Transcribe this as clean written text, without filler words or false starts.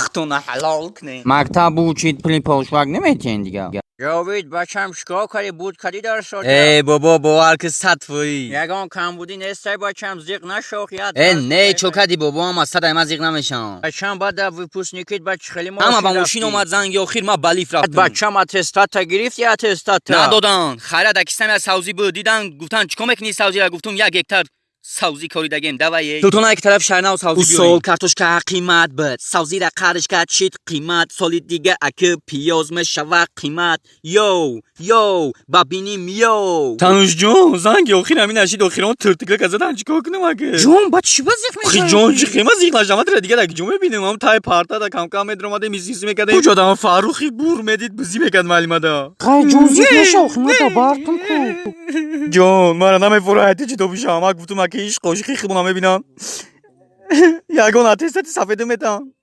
وقتونه حلال کنین. مکتب بود چید پلی پاشوک نمیتین دیگه. جاوید بچم چیکار کردی بود کردی در شده. ای بابا باور که صدفایی. یگان کم بودی نیستی بچم زیق نشوخ یاد. ای نه چوکدی بابا ما صد ما زیق نمیشم. بچم بعد ویپوسنیکیت بچ خیلی ما. اما با ماشین اومد زنگ آخر ما بلیف رفتم. بچم اتستات تا گرفت یا اتستات تا؟ ندادن. خیرت اکستم از سوزی بود دیدن گفتن چیکار میکنی سوزی را گفتم 1 هکتار سوزی کاری دگیم دوایی. تو یک طرف شهرنا و سوزی بیاری. سال کارتوشکا قیمت بود. سوزی را قرش کرد چیت قیمت. سالی دیگه اکه پیاز میشوه قیمت. یو ببینیم یو. تنوش جون زنگ آخر همین نشید آخرام ترتیکل کزدن چیکار کنم اگه؟ جون با چی بازیک میکنی؟ خی جون چی قیمت زیق نشدم در دیگه دیگه جون ببینیم هم تای پارتا دا کم کم میدرماده میسیسی میکرد. کجا دام فاروقی بور میدید بزی میکرد معلومه دا. قای جون زیق نشوخ متا بارتون کو. جون من نمیفرایتی چی تو بیشم. گفتم که ایش قوشی خیلی بونم ببینم. یگان اتستات سفید میتم.